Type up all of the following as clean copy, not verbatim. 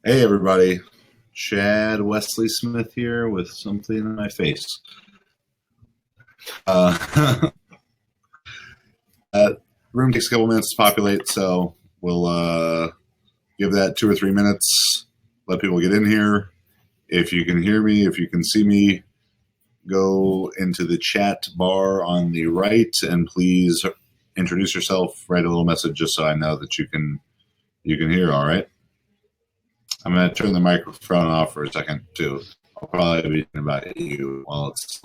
Hey everybody, Chad Wesley Smith here with something in my face. Uh, room takes a couple minutes to populate, so we'll give that 2 or 3 minutes, let people get in here. If you can hear me, if you can see me, go into the chat bar on the right and please introduce yourself, write a little message just so I know that you can hear, all right? I'm going to turn the microphone off for a second, too. I'll probably be thinking about you while it's...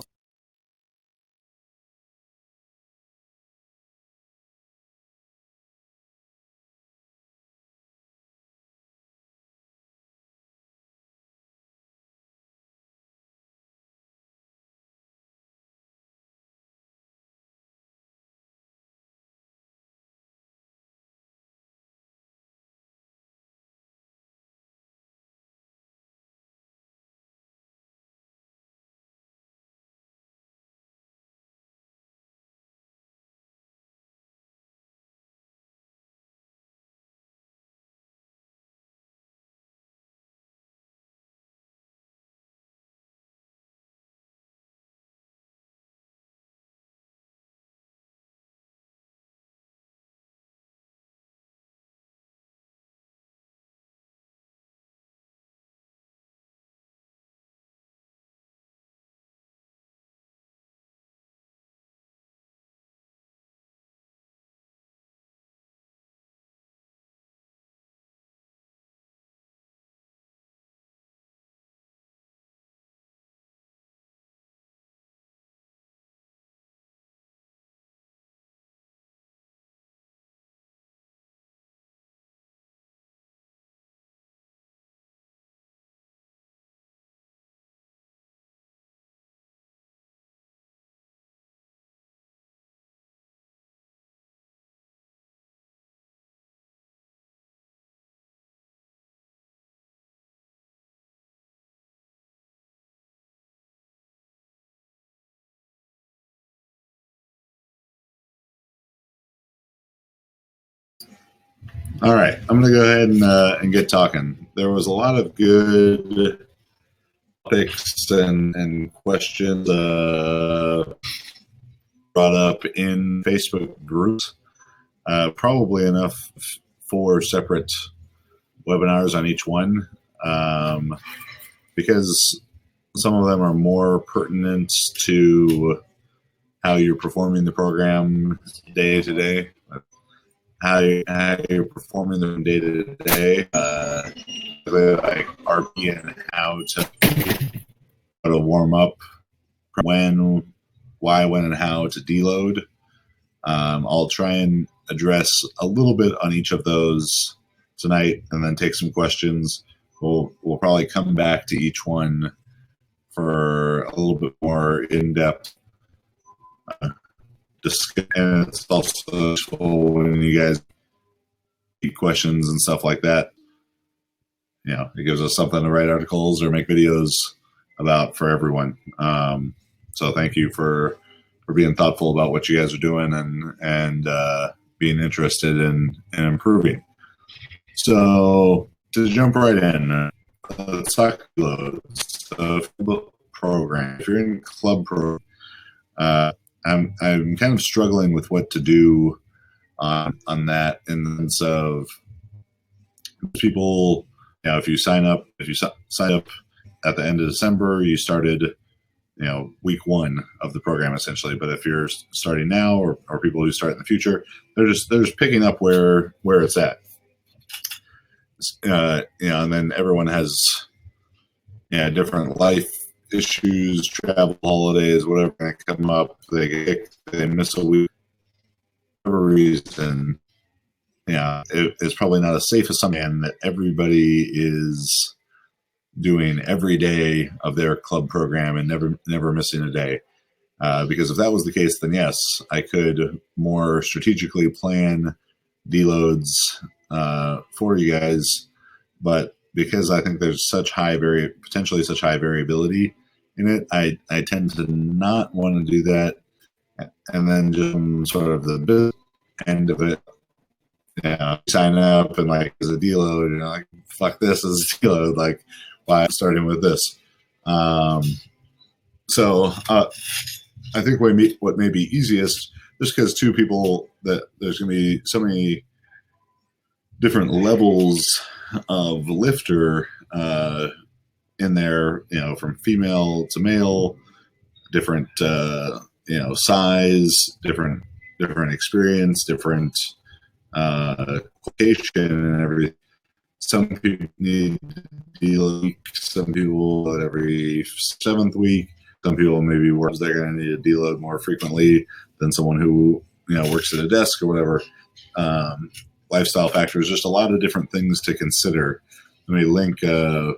All right, I'm going to go ahead and get talking. There was a lot of good topics and questions brought up in Facebook groups. Probably enough for separate webinars on each one, because some of them are more pertinent to how you're performing the program day to day. How you're performing them day to day, like RP and how to warm up, when, why, when, and how to deload. I'll try and address a little bit on each of those tonight, and then take some questions. We'll probably come back to each one for a little bit more in-depth discussion. And it's also useful when you guys get questions and stuff like that. You know, it gives us something to write articles or make videos about for everyone. So thank you for being thoughtful about what you guys are doing and being interested in improving. So to jump right in, let's talk loads. Program. If you're in club program, I'm kind of struggling with what to do on that, in the sense of people. You know, if you sign up at the end of December, you started, week 1 of the program essentially. But if you're starting now, or people who start in the future, they're just picking up where it's at. And then everyone has different life issues, travel, holidays, whatever that come up. They miss a week for whatever reason. It's probably not a safe assumption that everybody is doing every day of their club program and never missing a day. Because if that was the case, then yes, I could more strategically plan deloads for you guys. But because I think there's potentially such high variability in it, I tend to not want to do that. And then just sort of the end of it, sign up and like as a deload, you know, like fuck this as a deload, like why I'm starting with this. So I think what may be easiest, just because two people that there's going to be so many different levels of lifter in there, you know, from female to male, different size, different experience, different qualification, and everything. Some people need deload, some people at every 7th week. Some people maybe they're going to need a deload more frequently than someone who works at a desk or whatever. Lifestyle factors, just a lot of different things to consider. Let me link a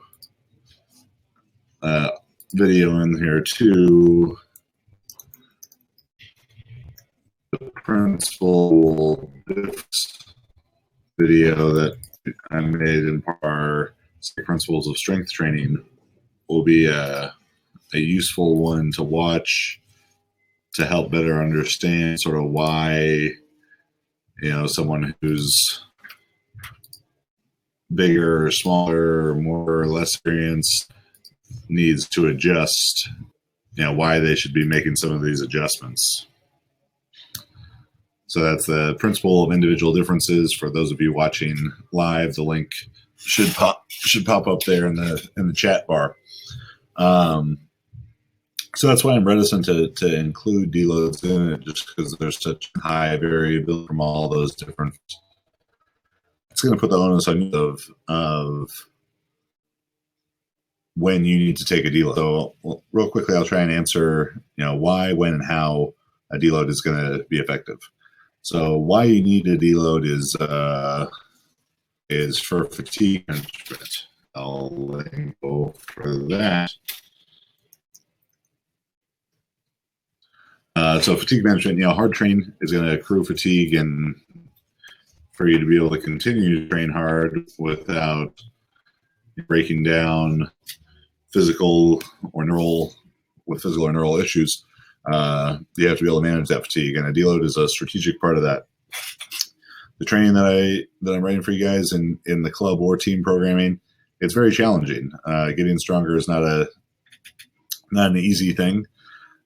video in here too. The principal video that I made in our principles of strength training will be a useful one to watch to help better understand sort of why someone who's bigger or smaller or more or less experienced needs to adjust, why they should be making some of these adjustments. So that's the principle of individual differences. For those of you watching live, the link should pop up there in the chat bar. So that's why I'm reticent to include deloads in it, just because there's such high variability from all those different. It's going to put the onus on you of when you need to take a deload. So real quickly, I'll try and answer why, when, and how a deload is going to be effective. So why you need a deload is for fatigue management. I'll go for that. So fatigue management, hard training is going to accrue fatigue, and for you to be able to continue to train hard without breaking down physical or neural issues, you have to be able to manage that fatigue, and a deload is a strategic part of that. The training that I'm writing for you guys in the club or team programming, it's very challenging. Getting stronger is not an easy thing.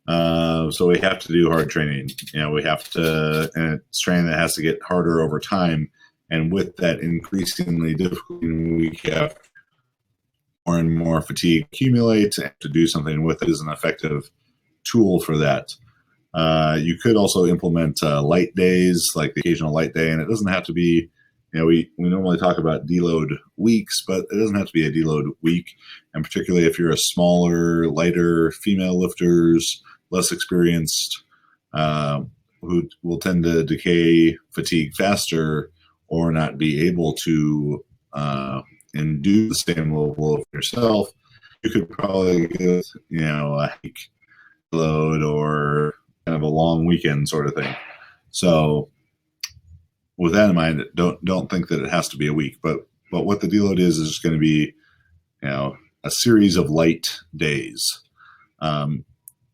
So we have to do hard training. We have to, and it's training that has to get harder over time. And with that increasingly difficult week after, more and more fatigue accumulates, and to do something with it is an effective tool for that. You could also implement light days, like the occasional light day, and it doesn't have to be, we normally talk about deload weeks, but it doesn't have to be a deload week. And particularly if you're a smaller, lighter female lifters, less experienced, who will tend to decay, fatigue faster, or not be able to induce the same level of yourself, you could probably get a hike load or kind of a long weekend sort of thing. So with that in mind, don't think that it has to be a week, but what the deload is just going to be a series of light days.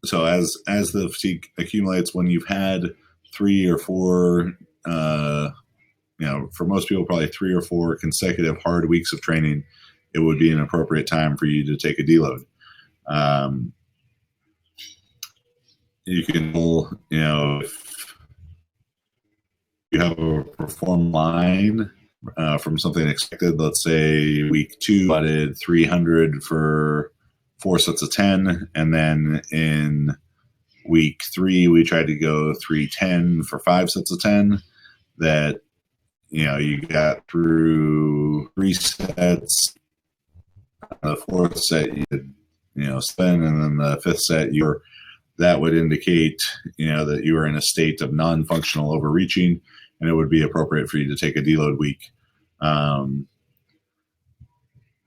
So as the fatigue accumulates, when you've had 3 or 4, for most people, probably 3 or 4 consecutive hard weeks of training, it would be an appropriate time for you to take a deload. You can, if you have a perform line from something expected, let's say week 2, I did 300 for 4 sets of 10, and then in week 3 we tried to go 310 for 5 sets of 10. That you got through 3 sets. The 4th set you did spin, and then the 5th set that would indicate that you were in a state of non-functional overreaching, and it would be appropriate for you to take a deload week.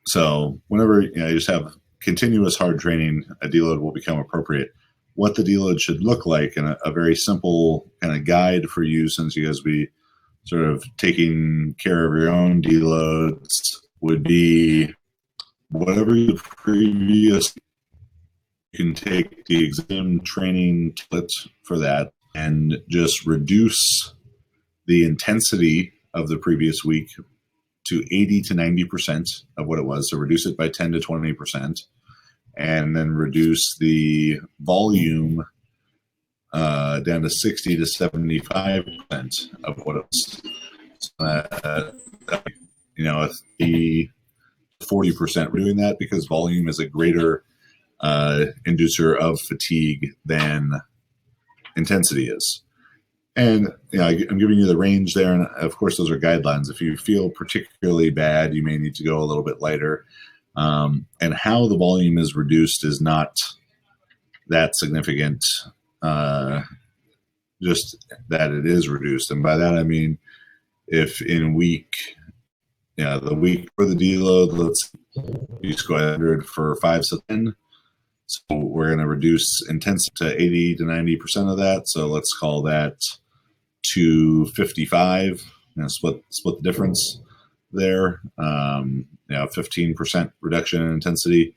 So whenever you just have continuous hard training, a deload will become appropriate. What the deload should look like, and a very simple kind of guide for you, since you guys be sort of taking care of your own deloads, would be whatever the previous. You can take the exam training template for that and just reduce the intensity of the previous week to 80 to 90% of what it was. So reduce it by 10 to 20%, and then reduce the volume down to 60 to 75% of what it was. So, the 40%. We're doing that because volume is a greater inducer of fatigue than intensity is. And I'm giving you the range there, and of course those are guidelines. If you feel particularly bad, you may need to go a little bit lighter. And how the volume is reduced is not that significant, just that it is reduced. And by that I mean, if in the week for the deload, let's use 100 for 5 sets 10. So we're going to reduce intensity to 80 to 90% of that. So let's call that 255. Split the difference there. 15% reduction in intensity,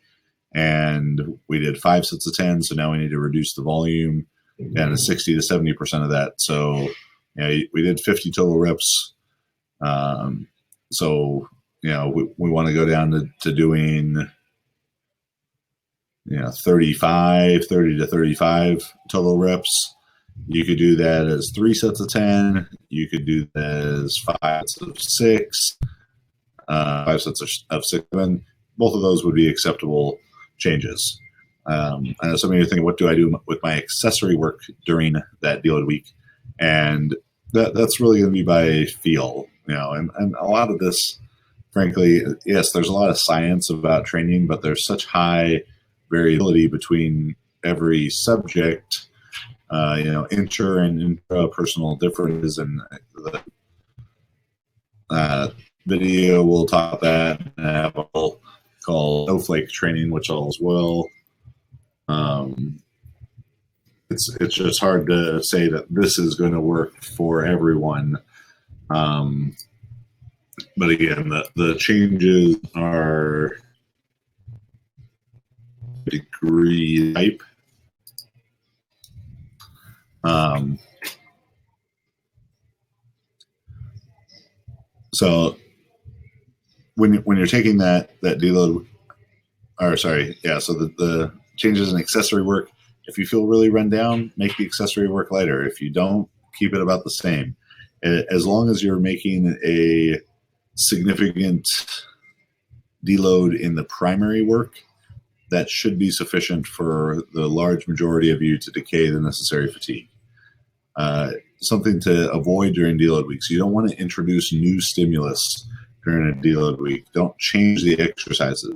and we did 5 sets of 10. So now we need to reduce the volume down to 60 to 70% of that. So we did 50 total reps. So we want to go down to doing 30 to 35 total reps. You could do that as 3 sets of 10. You could do that as 5 sets of 6, 5 sets of 6. And both of those would be acceptable changes. I know some of you are thinking, what do I do with my accessory work during that deload week? And that's really going to be by feel, and a lot of this, frankly, yes, there's a lot of science about training, but there's such high variability between every subject, inter and intrapersonal differences, and the video will talk about that, and I have a whole called snowflake training, which I'll as well. It's just hard to say that this is going to work for everyone. But again, the changes are degree type. So when you're taking that deload, so the changes in accessory work, if you feel really run down, make the accessory work lighter. If you don't, keep it about the same. As long as you're making a significant deload in the primary work, that should be sufficient for the large majority of you to decay the necessary fatigue. Something to avoid during deload weeks. You don't want to introduce new stimulus during a deload week. Don't change the exercises.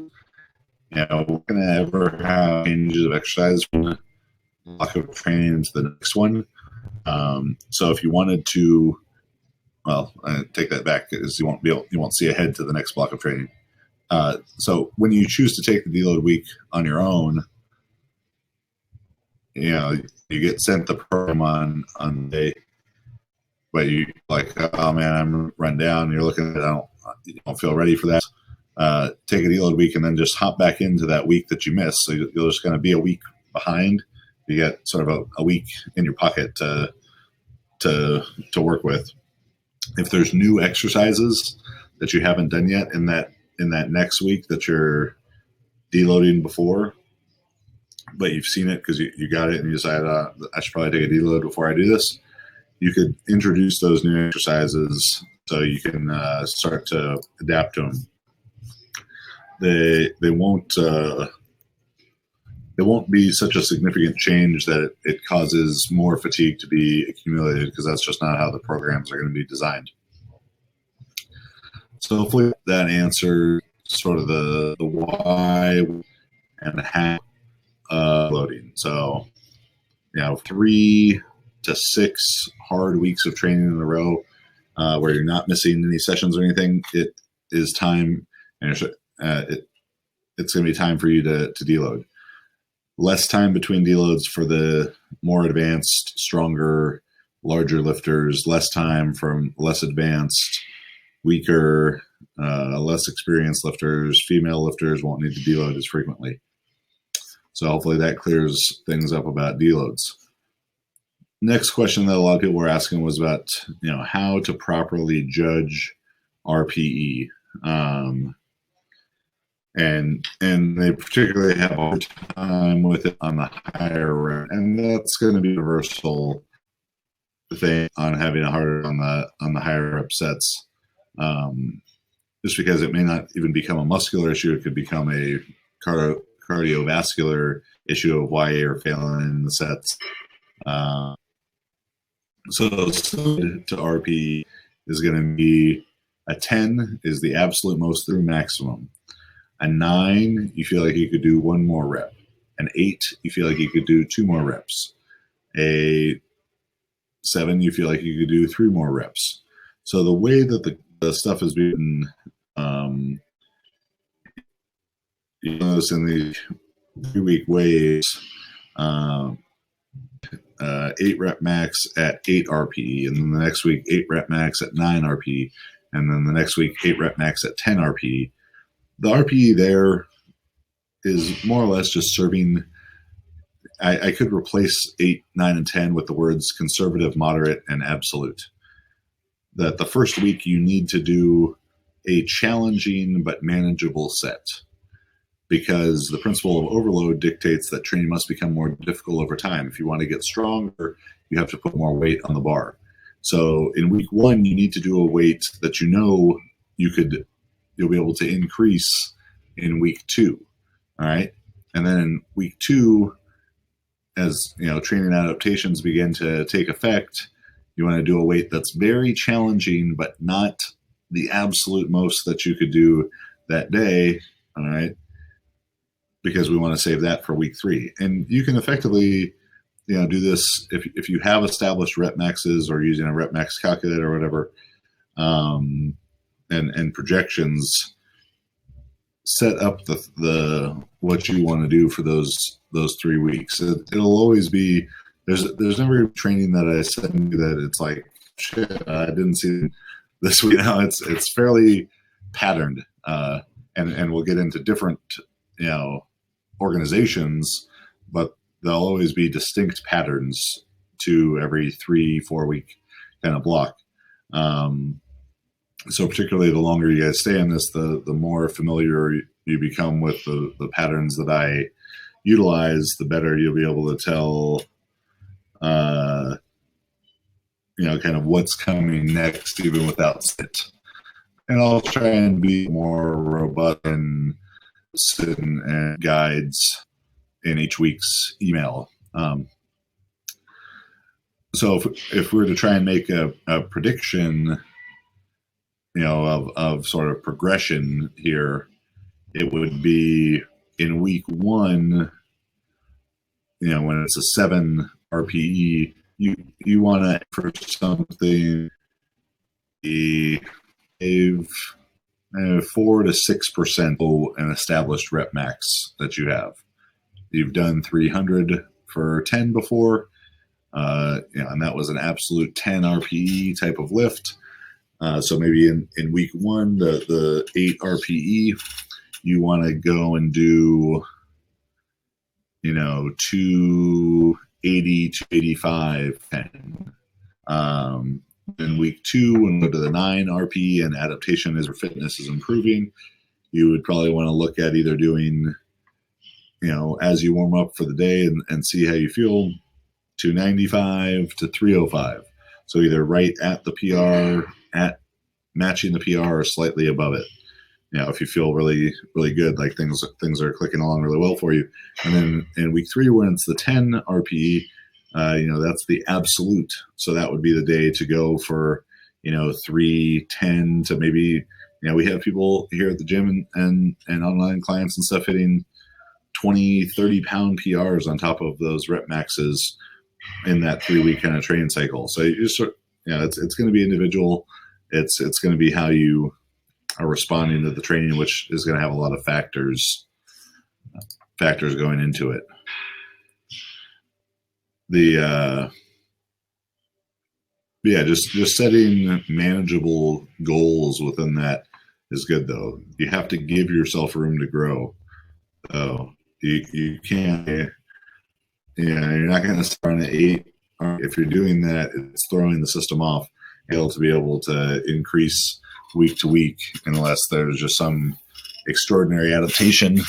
We're going to ever have changes of exercise from the block of training to the next one. So if you wanted to, I take that back, because you won't see ahead to the next block of training. So when you choose to take the deload week on your own, you get sent the program on the day, but you like, oh man, I'm run down. You're looking at it, you don't feel ready for that. Take a deload week and then just hop back into that week that you missed. So you're just going to be a week behind. You get sort of a week in your pocket to work with. If there's new exercises that you haven't done yet in that next week that you're deloading before, but you've seen it because you got it and you decided I should probably take a deload before I do this, you could introduce those new exercises so you can start to adapt to them. They won't be such a significant change that it causes more fatigue to be accumulated, because that's just not how the programs are going to be designed. So hopefully that answers sort of the why and how loading. So 3 to 6 hard weeks of training in a row where you're not missing any sessions or anything, it is time, and it's going to be time for you to deload. Less time between deloads for the more advanced, stronger, larger lifters, less time from less advanced, weaker, less experienced lifters. Female lifters won't need to deload as frequently. So hopefully that clears things up about deloads. next question that a lot of people were asking was about, how to properly judge RPE. And they particularly have a hard time with it on the higher rep, and that's going to be a universal thing on having a harder on the higher rep sets. Just because it may not even become a muscular issue, it could become a cardiovascular issue of why you're failing in the sets. So to RP is going to be a 10 is the absolute most through maximum. A 9, you feel like you could do one more rep. An 8, you feel like you could do 2 more reps. A 7, you feel like you could do 3 more reps. So the way that the stuff is being, you notice in the 3-week waves, 8 rep max at 8 RPE, and then the next week 8 rep max at 9 RPE, and then the next week 8 rep max at 10 RPE. The RPE there is more or less just serving. I could replace 8, 9, and 10 with the words conservative, moderate, and absolute. That the first week you need to do a challenging but manageable set, because the principle of overload dictates that training must become more difficult over time. If you want to get stronger, you have to put more weight on the bar. So in week 1, you need to do a weight that you'll be able to increase in week 2. All right. And then in week 2, as training adaptations begin to take effect, you want to do a weight that's very challenging, but not the absolute most that you could do that day. All right. Because we want to save that for week 3. And you can effectively, do this if you have established rep maxes or using a rep max calculator or whatever, and projections. Set up the what you want to do for those 3 weeks. It'll always be there's never training that I send you that it's like, shit, I didn't see this week. It's fairly patterned, and we'll get into different organizations, but there'll always be distinct patterns to every 3-4 week kind of block. So particularly the longer you guys stay in this, the more familiar you become with the patterns that I utilize, the better you'll be able to tell, kind of what's coming next, even without sit. And I'll try and be more robust and guides in each week's email. So if we were to try and make a prediction, of sort of progression here, it would be in week 1, when it's a 7 RPE, you want to for something a 4 to 6% an established rep max that you have. You've done 300 for 10 before, and that was an absolute 10 RPE type of lift. So maybe in week 1, the 8 RPE, you want to go and do, 280 to 85 10. In week 2, when we go to the 9 RPE and adaptation as your fitness is improving, you would probably want to look at either doing, as you warm up for the day and see how you feel, 295 to 305. So either right at the PR, at matching the PR, or slightly above it. If you feel really, really good, like things are clicking along really well for you. And then in week 3, when it's the 10 RPE, that's the absolute. So that would be the day to go for, 310 to maybe, we have people here at the gym and online clients and stuff hitting 20, 30 pound PRs on top of those rep maxes in that 3-week kind of training cycle. So you just, it's going to be individual. It's going to be how you are responding to the training, which is going to have a lot of factors going into it. Just setting manageable goals within that is good, though. You have to give yourself room to grow. So you can't, you're not going to start on an 8 if you're doing that, it's throwing the system off, able to be able to increase week to week, unless there's just some extraordinary adaptation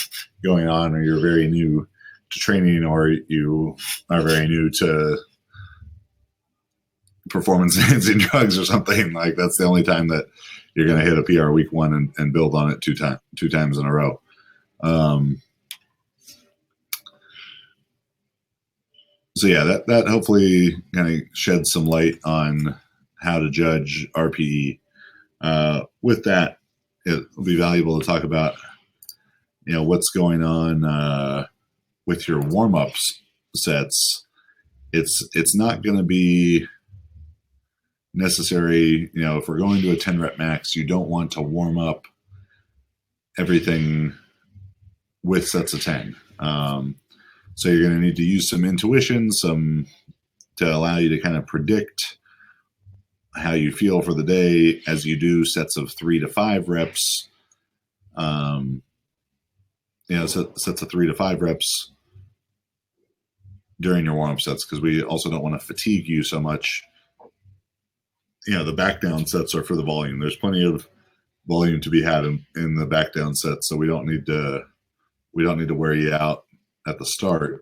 going on, or you're very new to training, or you are very new to performance enhancing drugs or something. Like, that's the only time that you're going to hit a PR week one and build on it two times in a row. So yeah, that hopefully kind of sheds some light on how to judge RPE. With that, it will be valuable to talk about, what's going on with your warm-ups sets. It's not going to be necessary. If we're going to a 10 rep max, you don't want to warm up everything with sets of 10. So you're going to need to use some intuition, to allow you to kind of predict how you feel for the day as you do sets of 3 to 5 reps. Sets of 3 to 5 reps during your warm-up sets, because we also don't want to fatigue you so much. The back down sets are for the volume. There's plenty of volume to be had in the back down sets, so we don't need to wear you out at the start.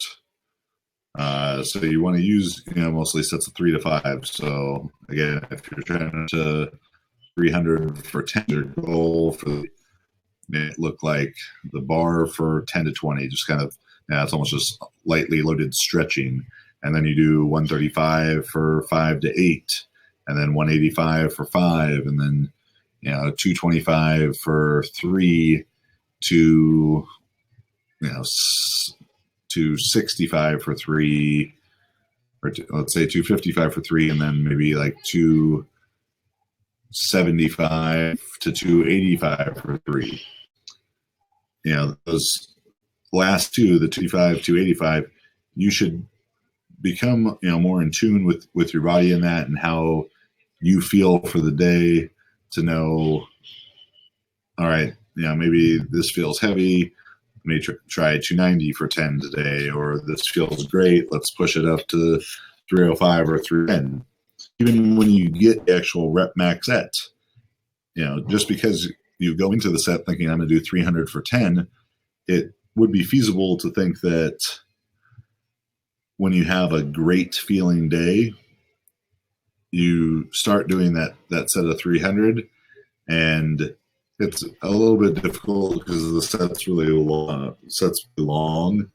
So you want to use, mostly sets of 3 to 5. So again, if you're trying to 300 for 10, your goal for it look like the bar for 10 to 20, just kind of, it's almost just lightly loaded stretching. And then you do 135 for 5 to 8, and then 185 for 5, and then, 225 for 3 to, 265 for 3, or let's say 255 for 3, and then maybe like 275 to 285 for 3. Those last two, the 255, 285, you should become, more in tune with your body in that, and how you feel for the day, to know, all right, maybe this feels heavy. May try 290 for 10 today, or this feels great, let's push it up to 305 or 310. Even when you get the actual rep max set, just because you go into the set thinking I'm going to do 300 for 10, it would be feasible to think that when you have a great feeling day, you start doing that set of 300, and it's a little bit difficult because the set's really long,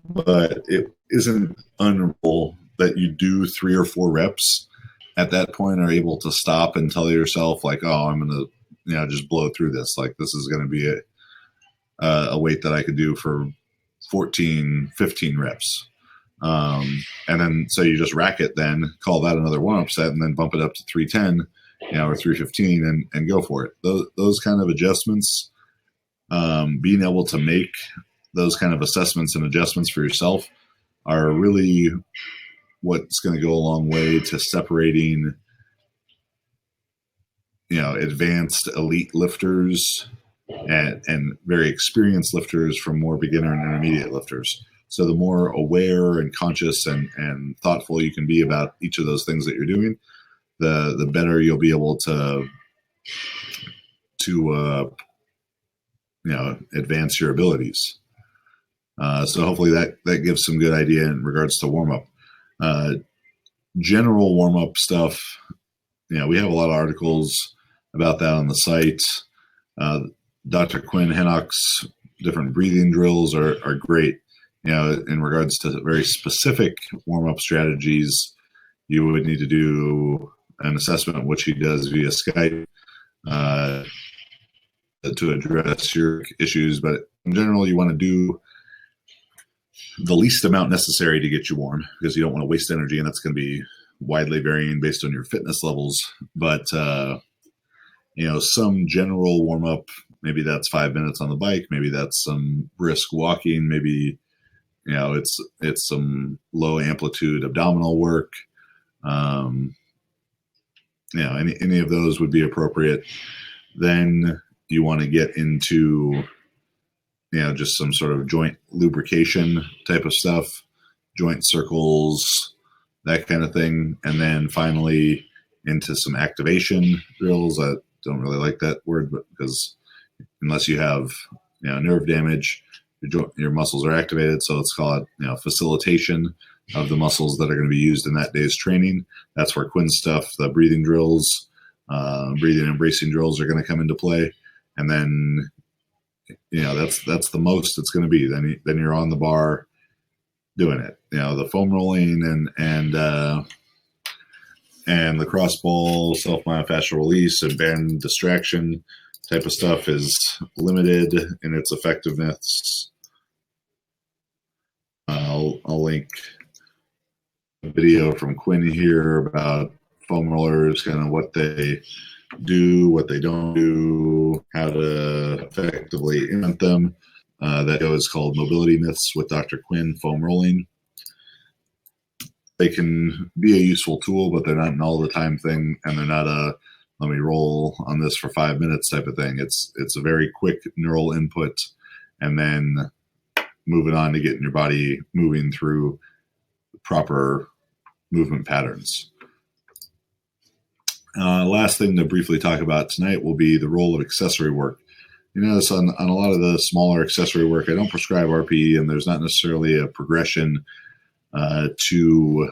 but it isn't unreasonable that you do 3 or 4 reps. At that point, are able to stop and tell yourself, like, oh, I'm going to, just blow through this. Like, this is going to be a weight that I could do for 14, 15 reps. And then, so you just rack it, then call that another warm-up set, and then bump it up to 310, or 315, and go for it. Those kind of adjustments, being able to make those kind of assessments and adjustments for yourself are really what's going to go a long way to separating, advanced elite lifters and very experienced lifters from more beginner and intermediate lifters. So the more aware and conscious and thoughtful you can be about each of those things that you're doing, the better you'll be able to advance your abilities. So hopefully that gives some good idea in regards to warm-up. General warm-up stuff, we have a lot of articles about that on the site. Dr. Quinn Hennock's different breathing drills are great. In regards to very specific warm-up strategies, you would need to do an assessment, which he does via Skype, to address your issues. But in general, you want to do the least amount necessary to get you warm, because you don't want to waste energy, and that's going to be widely varying based on your fitness levels. But some general warm-up, maybe that's 5 minutes on the bike, maybe that's some brisk walking, maybe it's some low amplitude abdominal work. Any of those would be appropriate. Then you want to get into just some sort of joint lubrication type of stuff, joint circles, that kind of thing. And then finally into some activation drills. I don't really like that word, but because unless you have nerve damage, your muscles are activated. So let's call it facilitation of the muscles that are going to be used in that day's training. That's where Quinn's stuff, the breathing drills, breathing and bracing drills are going to come into play. And then that's the most it's going to be. Then you're on the bar doing it. The foam rolling and the cross ball, self myofascial release, and band distraction type of stuff is limited in its effectiveness. I'll link a video from Quinn here about foam rollers, kind of what they do, what they don't do, how to effectively implement them. That is called Mobility Myths with Dr. Quinn, foam rolling. They can be a useful tool, but they're not an all the time thing, and they're not a let me roll on this for 5 minutes type of thing. It's a very quick neural input, and then moving on to getting your body moving through proper movement patterns. Last thing to briefly talk about tonight will be the role of accessory work. You notice on a lot of the smaller accessory work, I don't prescribe RPE, and there's not necessarily a progression to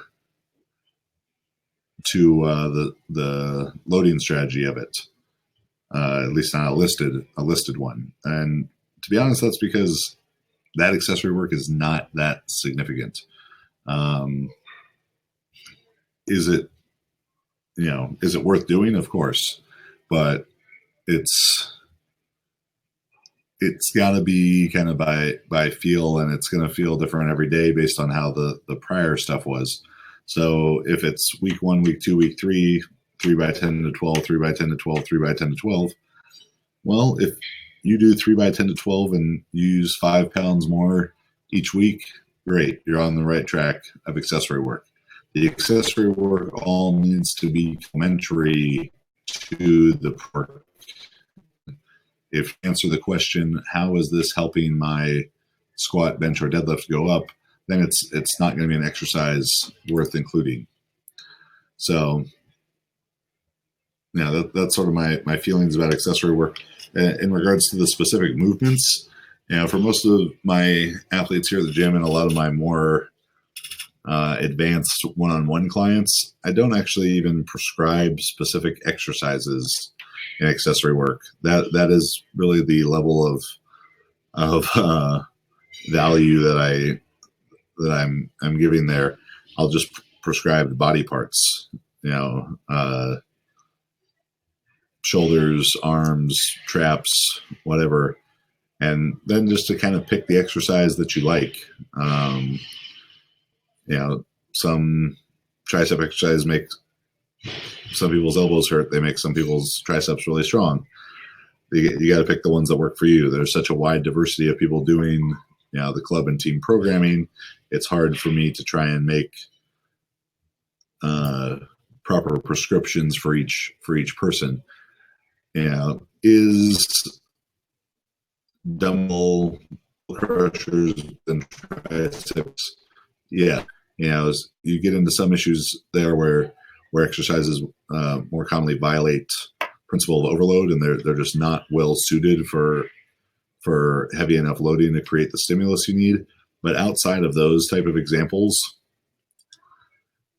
the loading strategy of it, at least not a listed one. And to be honest, that's because that accessory work is not that significant. Is it worth doing? Of course, but it's got to be kind of by feel, and it's going to feel different every day based on how the prior stuff was. So if it's week 1, week 2, week 3, 3 by 10 to 12, 3 by 10 to 12, 3 by 10 to 12, well, if you do 3 by 10 to 12 and use 5 pounds more each week, great. You're on the right track of accessory work. The accessory work all needs to be complementary to the work. If you answer the question, how is this helping my squat, bench, or deadlift go up, then it's not going to be an exercise worth including. So, that's sort of my feelings about accessory work. In regards to the specific movements, for most of my athletes here at the gym and a lot of my more advanced one-on-one clients, I don't actually even prescribe specific exercises in accessory work. That is really the level of value that I'm giving there. I'll just prescribe body parts, shoulders, arms, traps, whatever, and then just to kind of pick the exercise that you like. Some tricep exercise make some people's elbows hurt. They make some people's triceps really strong. You got to pick the ones that work for you. There's such a wide diversity of people doing, the club and team programming. It's hard for me to try and make proper prescriptions for each person. Is dumbbell crushers and triceps? Yeah. You get into some issues there where exercises more commonly violate principle of overload, and they're just not well suited for heavy enough loading to create the stimulus you need. But outside of those type of examples,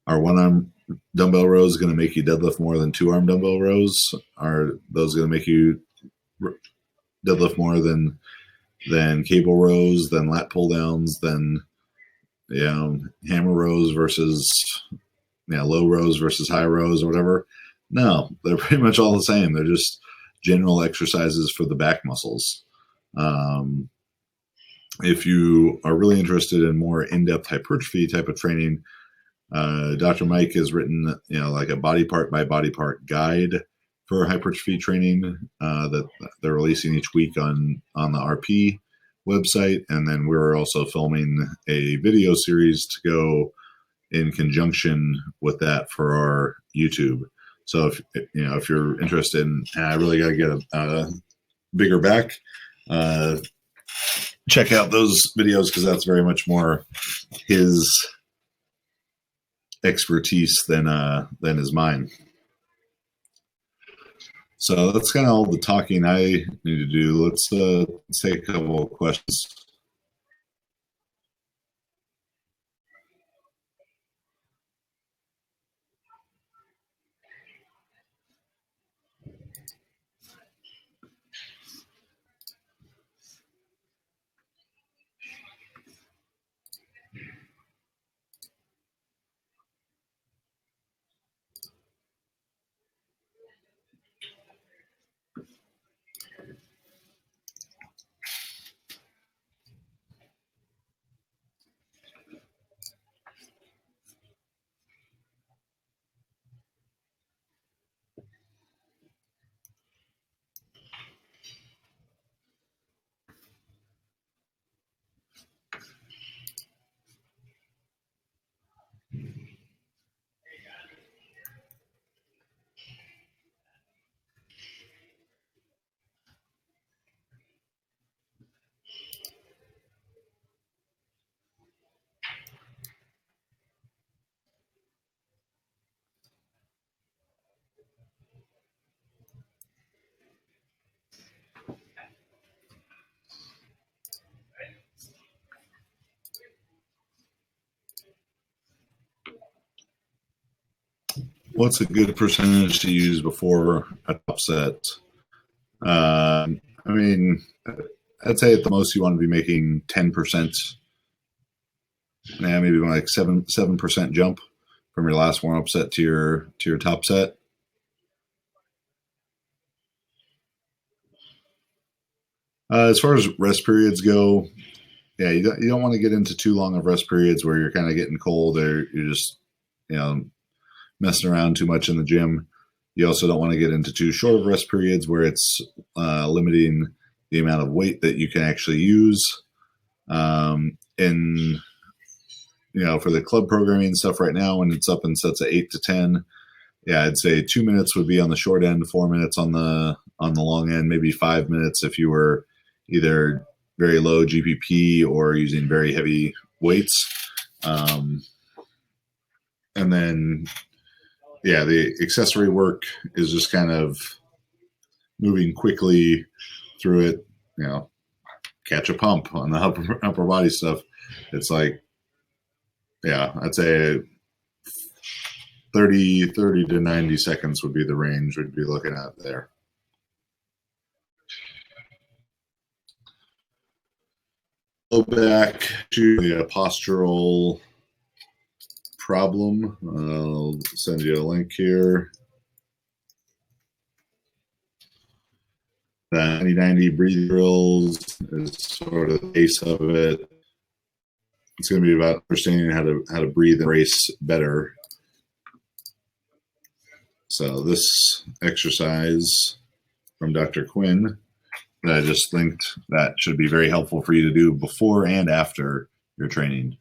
are one-arm dumbbell rows going to make you deadlift more than two-arm dumbbell rows? Are those going to make you deadlift more than cable rows, than lat pull downs, than hammer rows versus low rows versus high rows or whatever? No, they're pretty much all the same. They're just general exercises for the back muscles. If you are really interested in more in-depth hypertrophy type of training, Dr. Mike has written, like a body part by body part guide for hypertrophy training that they're releasing each week on the RP website. And then we're also filming a video series to go in conjunction with that for our YouTube. So if you're interested in, I really got to get a bigger back, check out those videos, because that's very much more his expertise than is mine. So that's kind of all the talking I need to do. Let's take a couple of questions. What's a good percentage to use before a top set? I mean, I'd say at the most you want to be making 10%. Yeah, maybe like 7% jump from your last warm up set to your top set. As far as rest periods go, yeah, you don't want to get into too long of rest periods where you're kind of getting cold or you're just messing around too much in the gym. You also don't want to get into too short of rest periods where it's limiting the amount of weight that you can actually use. In for the club programming stuff right now, when it's up in sets of 8 to 10, yeah, I'd say 2 minutes would be on the short end, 4 minutes on the long end, maybe 5 minutes if you were either very low GPP or using very heavy weights. And then, yeah, the accessory work is just kind of moving quickly through it, catch a pump on the upper body stuff. It's like, yeah, I'd say 30 to 90 seconds would be the range we'd be looking at there. Go back to a postural problem. I'll send you a link here. The 90-90 breathing drills is sort of the base of it. It's going to be about understanding how to breathe and race better. So this exercise from Dr. Quinn that I just linked, that should be very helpful for you to do before and after your training.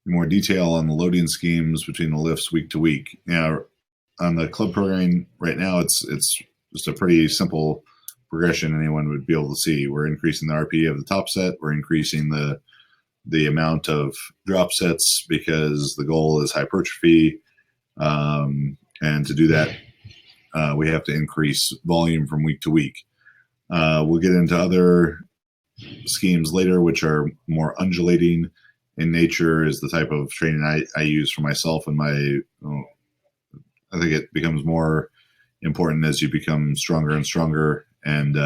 More detail on the loading schemes between the lifts week to week. On the club programming right now, it's just a pretty simple progression anyone would be able to see. We're increasing the RPE of the top set. We're increasing the amount of drop sets because the goal is hypertrophy. And to do that, we have to increase volume from week to week. We'll get into other schemes later, which are more undulating in nature, is the type of training I use for myself and I think it becomes more important as you become stronger and stronger, and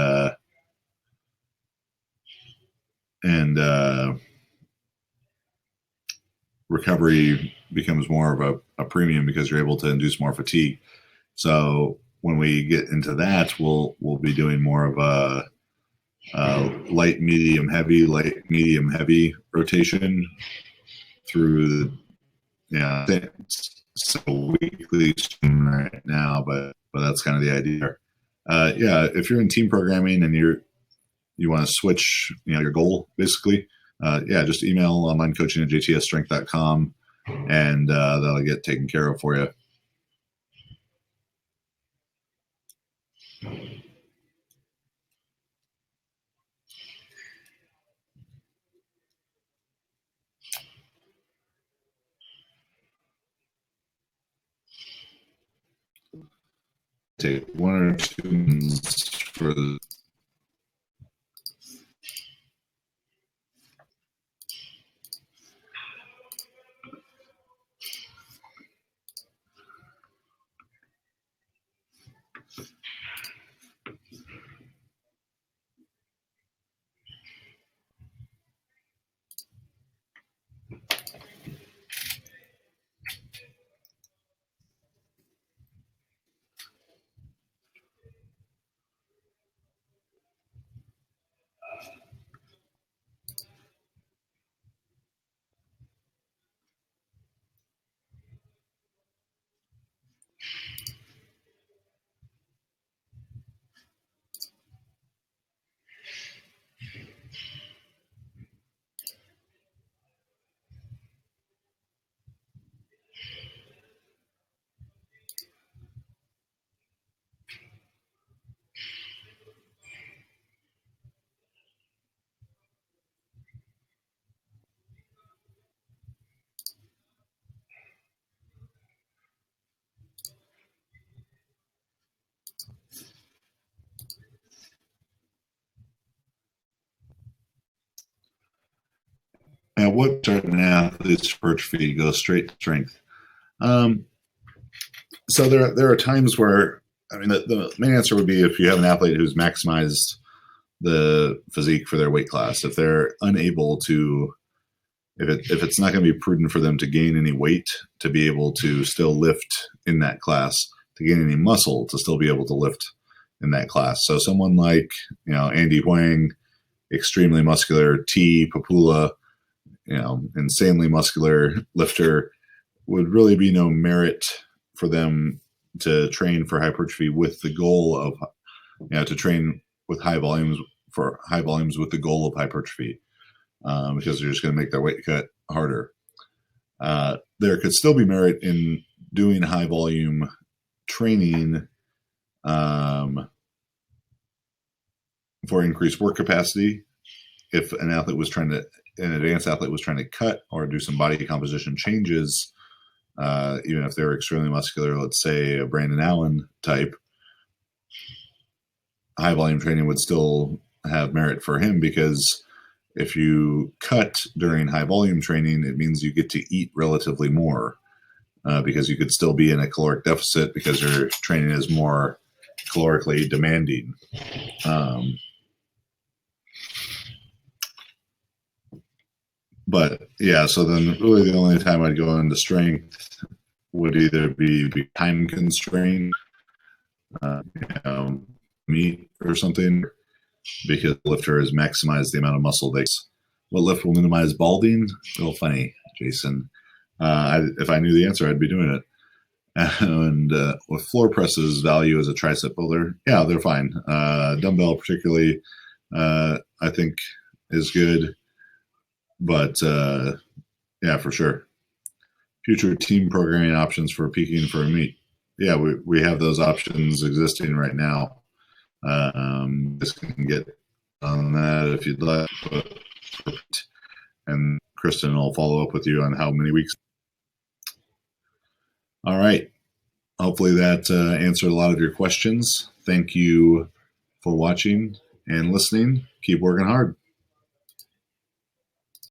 recovery becomes more of a premium because you're able to induce more fatigue. So when we get into that, we'll be doing more of a light, medium, heavy rotation through so weekly right now, but that's kind of the idea. If you're in team programming and you want to switch, your goal basically, just email onlinecoaching@jtsstrength.com and that'll get taken care of for you. take 1 or 2 for the at what certain athletes' hypertrophy goes straight to strength. So there are times where, I mean, the main answer would be if you have an athlete who's maximized the physique for their weight class, if they're unable to, if it's not going to be prudent for them to gain any weight to be able to still lift in that class, to gain any muscle to still be able to lift in that class. So someone like, Andy Huang, extremely muscular, T. Papula, insanely muscular lifter, would really be no merit for them to train for hypertrophy with the goal of, to train with high volumes with the goal of hypertrophy, because they're just going to make their weight cut harder. There could still be merit in doing high volume training for increased work capacity. If an advanced athlete was trying to cut or do some body composition changes, even if they're extremely muscular, let's say a Brandon Allen type, high volume training would still have merit for him, because if you cut during high volume training, it means you get to eat relatively more, because you could still be in a caloric deficit because your training is more calorically demanding. But yeah, so then really the only time I'd go into strength would either be time constrained, meat or something, because the lifter has maximized the amount of muscle they. What lift will minimize balding? Real funny, Jason. If I knew the answer, I'd be doing it. And with floor presses, value as a tricep builder, they're fine. Dumbbell particularly, I think is good. But yeah, for sure. Future team programming options for peaking for a meet. Yeah, we have those options existing right now. Just can get on that if you'd like. And Kristen will follow up with you on how many weeks. All right. Hopefully that answered a lot of your questions. Thank you for watching and listening. Keep working hard.